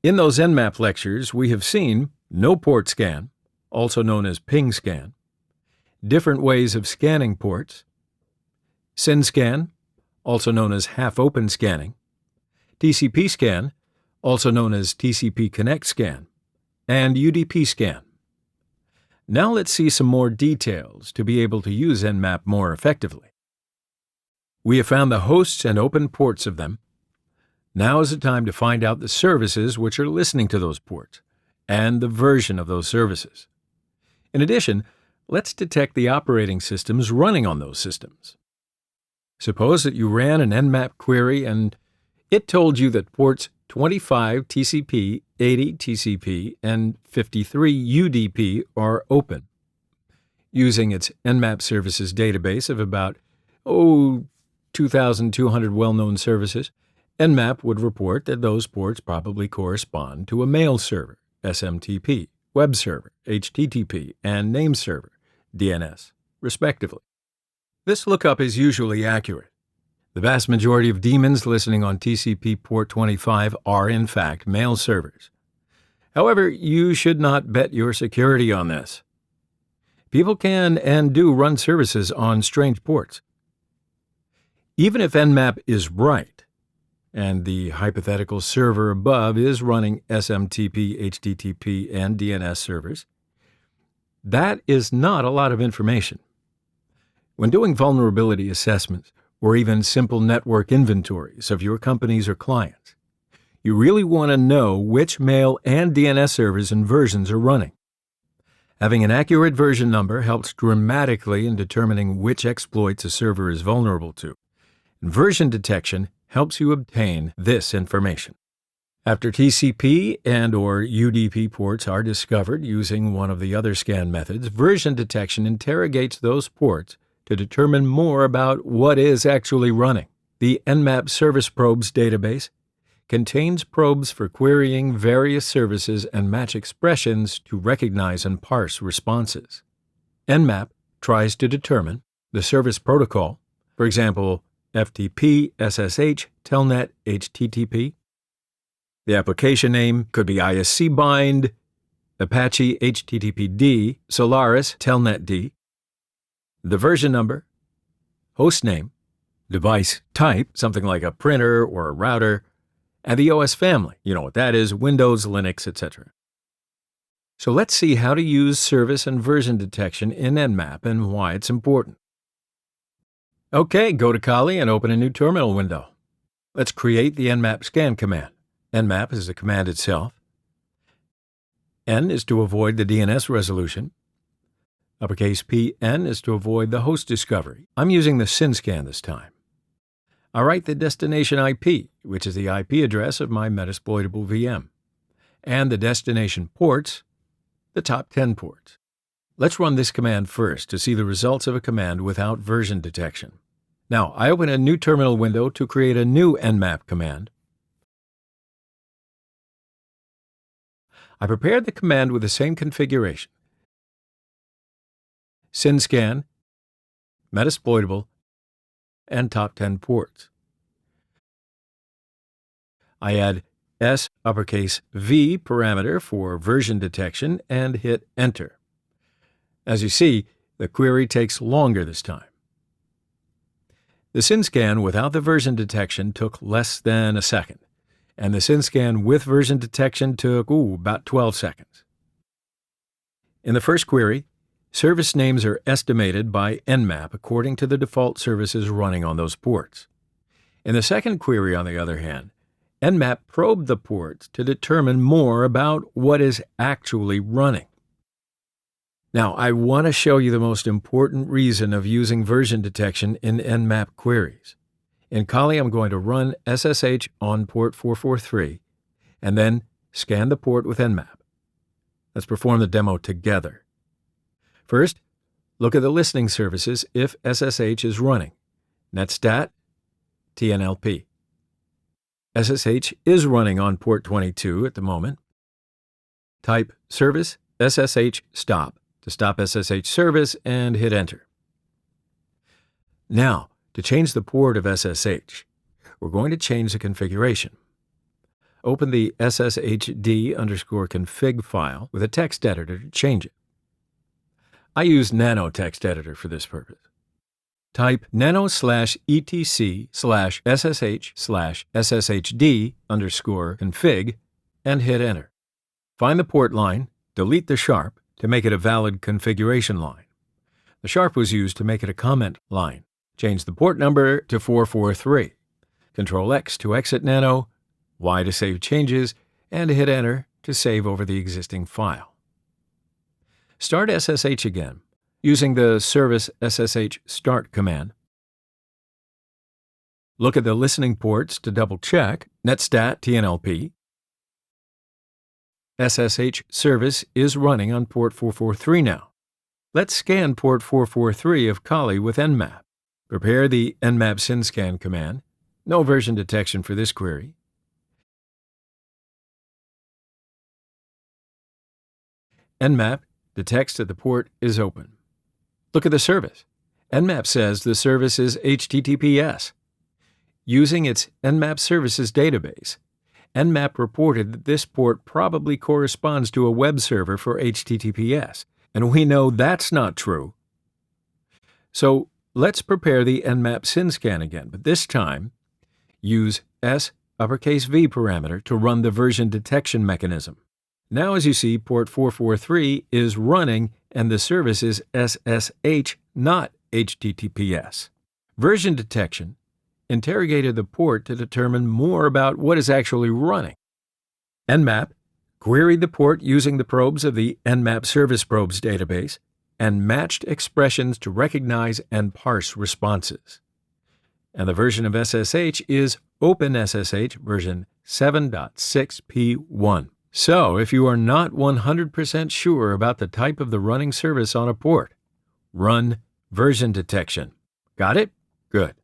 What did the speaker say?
In those Nmap lectures, we have seen no port scan, also known as ping scan, different ways of scanning ports, SYN scan, also known as half-open scanning, TCP scan, also known as TCP Connect scan, and UDP scan. Now let's see some more details to be able to use Nmap more effectively. We have found the hosts and open ports of them. Now is the time to find out the services which are listening to those ports and the version of those services. In addition, let's detect the operating systems running on those systems. Suppose that you ran an Nmap query and it told you that ports 25 TCP, 80 TCP, and 53 UDP are open. Using its Nmap services database of about 2,200 well-known services, Nmap would report that those ports probably correspond to a mail server, SMTP, web server, HTTP, and name server, DNS, respectively. This lookup is usually accurate. The vast majority of daemons listening on TCP port 25 are in fact mail servers. However, you should not bet your security on this. People can and do run services on strange ports. Even if Nmap is right, and the hypothetical server above is running SMTP, HTTP, and DNS servers, that is not a lot of information. When doing vulnerability assessments, or even simple network inventories of your companies or clients, you really want to know which mail and DNS servers and versions are running. Having an accurate version number helps dramatically in determining which exploits a server is vulnerable to. And version detection helps you obtain this information. After TCP and/or UDP ports are discovered using one of the other scan methods, version detection interrogates those ports to determine more about what is actually running. The Nmap Service Probes database contains probes for querying various services and match expressions to recognize and parse responses. Nmap tries to determine the service protocol, for example, FTP, SSH, Telnet, HTTP. The application name could be ISC bind, Apache HTTPD, Solaris Telnet-D. The version number, host name, device type, something like a printer or a router, and the OS family. You know what that is, Windows, Linux, etc. So let's see how to use service and version detection in Nmap and why it's important. Okay, go to Kali and open a new terminal window. Let's create the Nmap scan command. Nmap is the command itself. N is to avoid the DNS resolution. Uppercase PN is to avoid the host discovery. I'm using the SYN scan this time. I write the destination IP, which is the IP address of my Metasploitable VM, and the destination ports, the top 10 ports. Let's run this command first to see the results of a command without version detection. Now, I open a new terminal window to create a new Nmap command. I prepared the command with the same configuration. SYN scan, Metasploitable, and top 10 ports. I add S uppercase V parameter for version detection and hit Enter. As you see, the query takes longer this time. The SYN scan without the version detection took less than a second, and the SYN scan with version detection took about 12 seconds. In the first query, service names are estimated by Nmap according to the default services running on those ports. In the second query, on the other hand, Nmap probed the ports to determine more about what is actually running. Now, I want to show you the most important reason of using version detection in Nmap queries. In Kali, I'm going to run SSH on port 443 and then scan the port with Nmap. Let's perform the demo together. First, look at the listening services if SSH is running. Netstat, TNLP. SSH is running on port 22 at the moment. Type service SSH stop to stop SSH service and hit Enter. Now, to change the port of SSH, we're going to change the configuration. Open the sshd_config file with a text editor to change it. I use Nano text editor for this purpose. Type nano/etc/ssh/sshd_config and hit enter. Find the port line, delete the sharp to make it a valid configuration line. The sharp was used to make it a comment line. Change the port number to 443. Control X to exit Nano, Y to save changes, and hit enter to save over the existing file. Start SSH again using the service SSH start command. Look at the listening ports to double-check netstat TNLP. SSH service is running on port 443 now. Let's scan port 443 of Kali with Nmap. Prepare the Nmap synscan command. No version detection for this query. Nmap detects that the port is open. Look at the service. Nmap says the service is HTTPS. Using its Nmap services database, Nmap reported that this port probably corresponds to a web server for HTTPS, and we know that's not true. So let's prepare the Nmap synscan again, but this time use S_V parameter to run the version detection mechanism. Now, as you see, port 443 is running and the service is SSH, not HTTPS. Version detection interrogated the port to determine more about what is actually running. Nmap queried the port using the probes of the Nmap service probes database and matched expressions to recognize and parse responses. And the version of SSH is OpenSSH version 7.6p1. So, if you are not 100% sure about the type of the running service on a port, run version detection. Got it? Good.